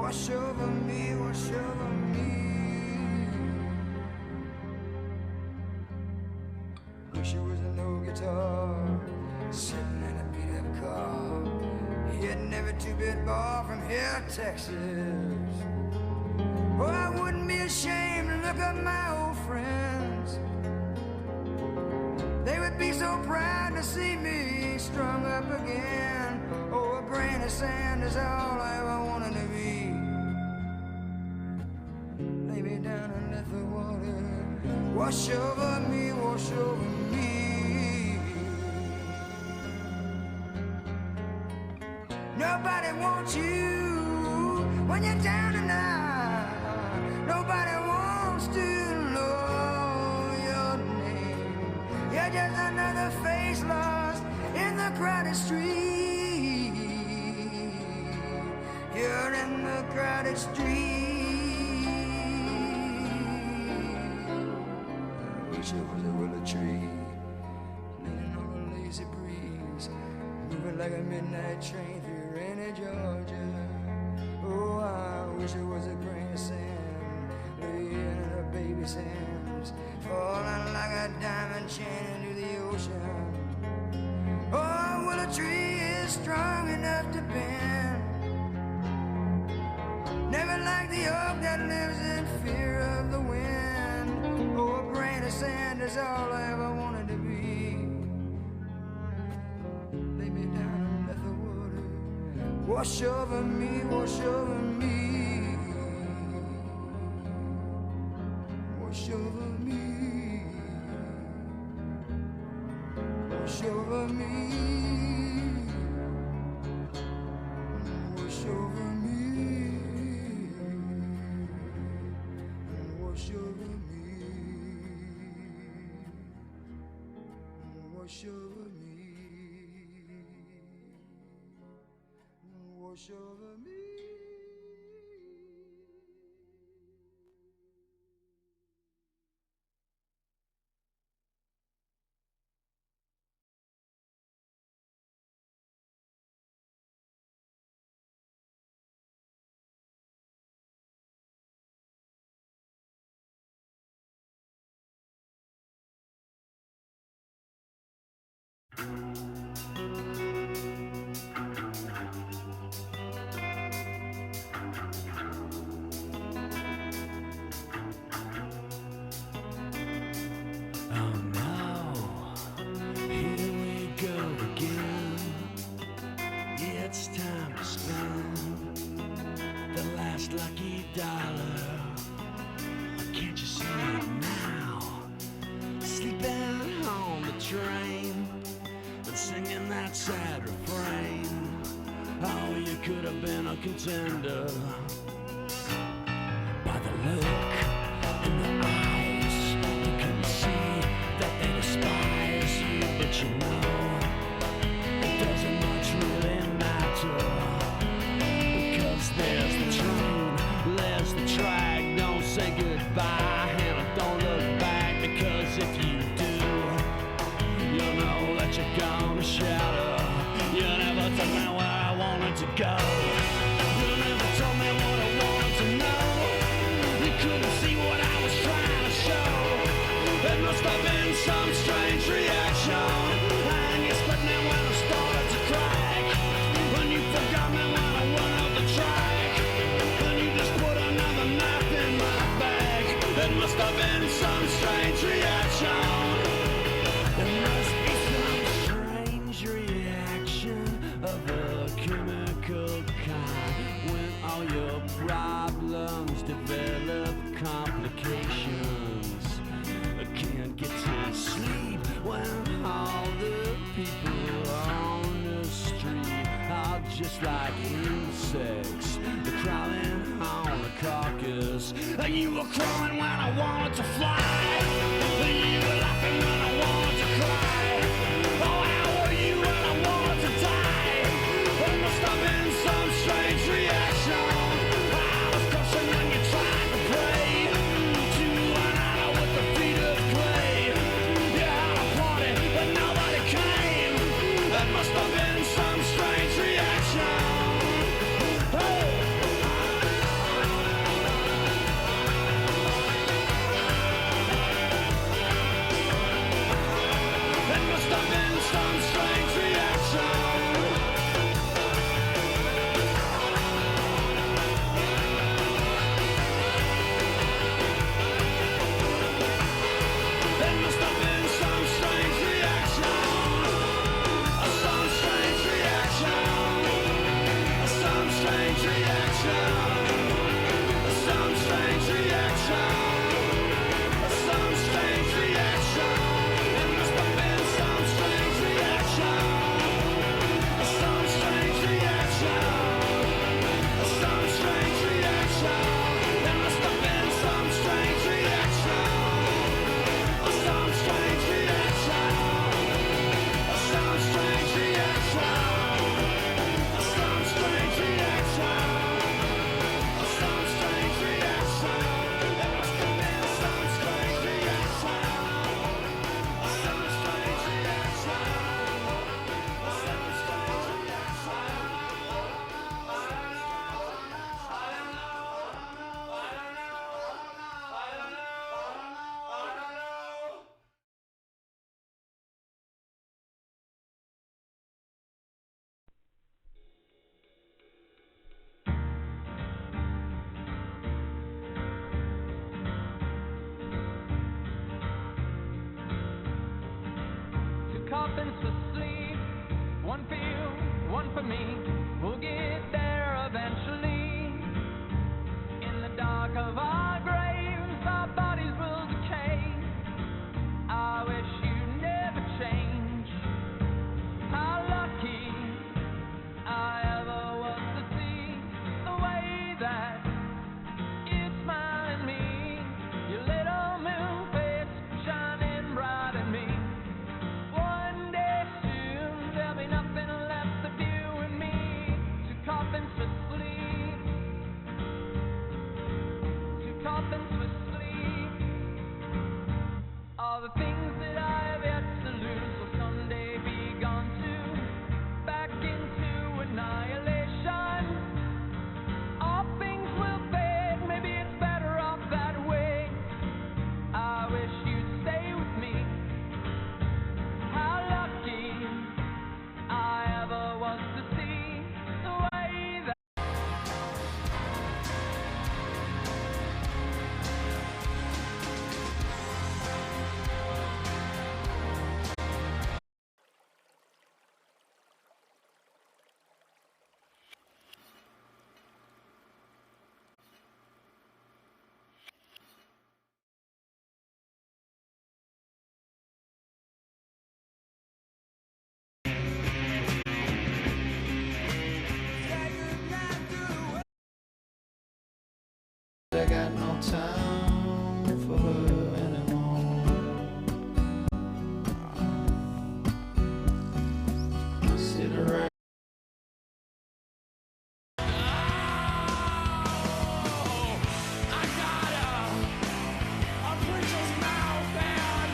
wash over me, wash over me. Wish it was an old guitar sitting in a beat-up car, hitting every two-bit bar from here to Texas. Oh, I wouldn't be ashamed to look up my old friends. They would be so proud to see me strung up again. Oh, a grain of sand is all I ever wanted to be. Lay me down and let the water wash over me, wash over me. Nobody wants you when you're down and out. Nobody wants to know your name. You're just another face lost in the crowded street. You're in the crowded street. I wish it was a willow tree leaning on a lazy breeze, moving like a midnight train through rainy Georgia. Oh, I wish it was a grain of sand laying in a baby's hands, falling like a diamond chain into the ocean. Oh, a willow tree is strong enough to bend, never like the oak that lives in fear of the wind. Oh, a grain of sand is all I ever wanted to be. Lay me down and let the water wash over me, wash over me. Wash over me. Wash over me. Wash over me. Wash over me. Wash over me. Wash over me. Lucky dollar, can't you see it now? Sleeping on the train and singing that sad refrain. Oh, you could have been a contender by the look in the eyes. You can see that they despise you, but you know it doesn't much really matter, because there's the train, there's the track. Don't say goodbye and don't look back, because if you do, you'll know that you're gonna shatter. You never told me where I wanted to go. You never told me what I wanted to know. You couldn't see what I was trying to show. There must have been some strange reaction, and you split me when I started to crack. When you forgot me when I went off the track, and you just put another knife in my back. There must have been some strange reaction. There must be some strange reaction of a chemical kind, when all your problems develop complications. I can't get to sleep when all the people on the street are just like insects. They're crawling on a carcass. And you were crawling when I wanted to fly, and you were laughing when I wanted to cry. Oh, how were you when I wanted to die? There must have been some strange reaction. I was crushing when you tried to pray to an idol with the feet of clay. You had a party, but nobody came. That must have been some strange reaction. Oh. for me. We'll get there eventually. In the dark of our graves, our bodies will decay. I wish you'd never change. How lucky I ever was to see the way that you smile at me. Your little moon face shining bright at me. One day soon there'll be nothing left of you and me to coffins for sleep. To coffins for sleep. All the things that I have yet to lose will someday be gone too. Back into annihilation. All things will fade. Maybe it's better off that way. I wish you'd stay with me. How lucky I ever was to see the way that I got no time for her anymore. Sit around. I got a preacher's mouth and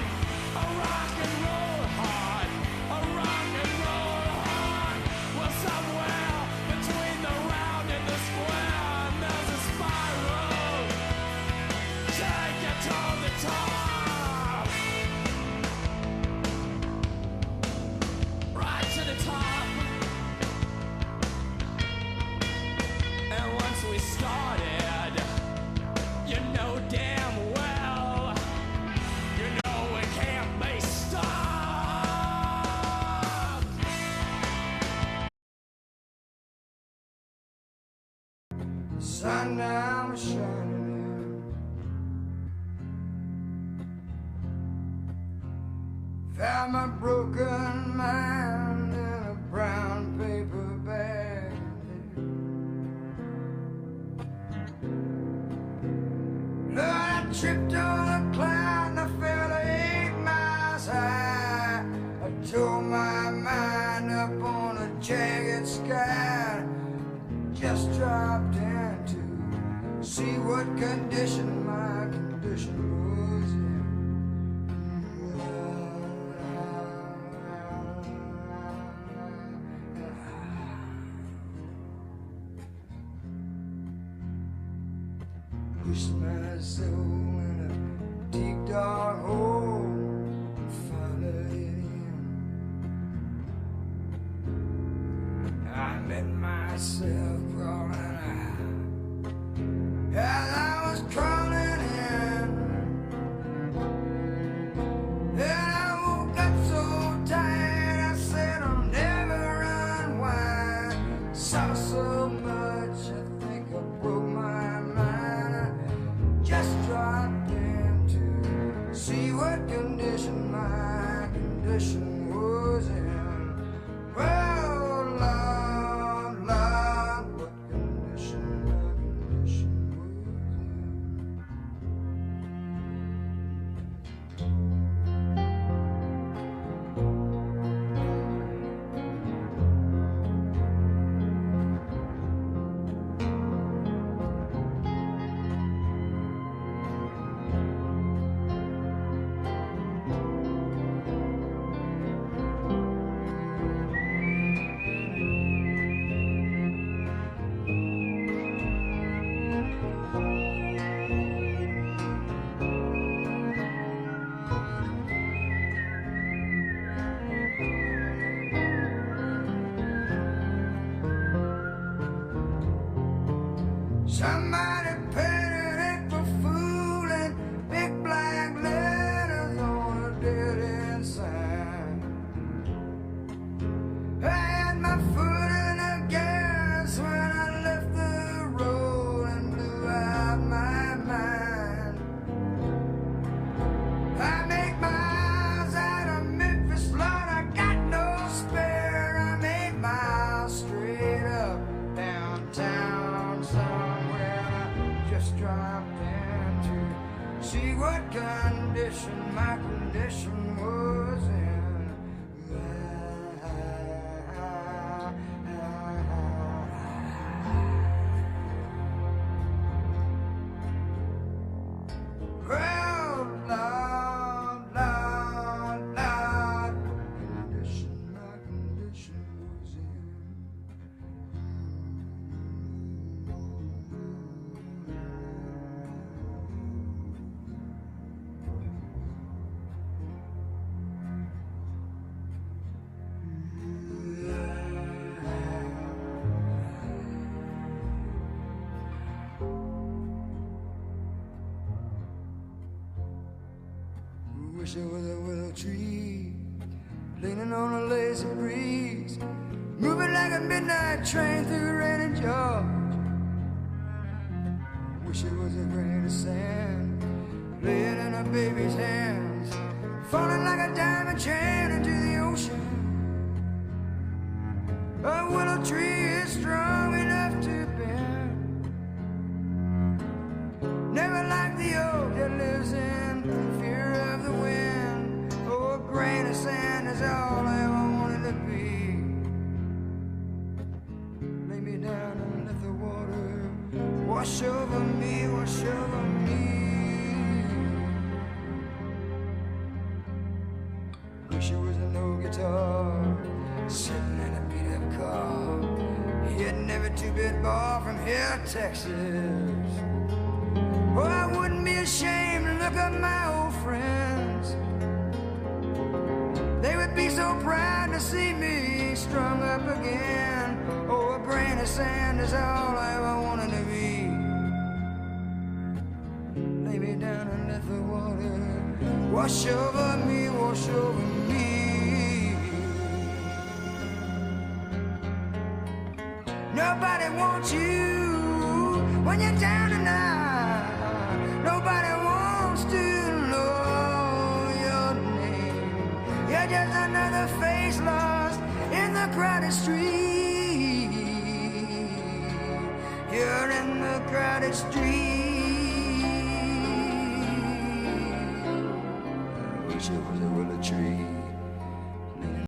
a rock and roll heart, a rock and roll heart. Well, somewhere between the round and the square, there's a spiral. Take it to the top, right to the top. And once we started, you know damn well, you know it can't be stopped. Sun now shining in. Found my broken mind in a brown paper bag. Lord, I tripped on a cloud and I fell 8 miles high. I tore my mind up on a jagged sky. Just dropped in to see what condition my condition was in. Pushed my soul in a deep dark hole and followed it in. I met myself crawling out as I was crawling in. Then I woke up so tired, I said I'll never unwind. Saw so much, I think I broke my mind. I just dropped in to see what condition my condition was in. Well, Lord, Lord, what condition my condition was Somebody painted April Fool in big black letters on a dead end sign. I had my foot in condition was in. Well, Lord, Lord, Lord, condition my condition was in. Wish there was a willow tree leaning on a lazy breeze, moving like a midnight train through rainy Georgia. Wish it was a grain of sand laying in a baby's hands, falling like a diamond chain into the ocean. A willow tree is strong enough to bend, never like the oak that lives in fear of the wind. Oh, a grain of sand is all I ever wanted to be. Lay me down and let the water wash over me, wash over me. Wish it was an old guitar sitting in a beat-up car, hitting every two-bit bar from here to Texas. Oh, I wouldn't be ashamed to look up my old friends. They would be so proud to see me strung up again. Oh, a grain of sand is all I ever wanted to be. Lay me down and let the water wash over me, wash over me. Nobody wants you when you're down and out. Nobody wants to know your name. You're just another face lost in the crowded street. You're in the crowded street. I wish it was a willow tree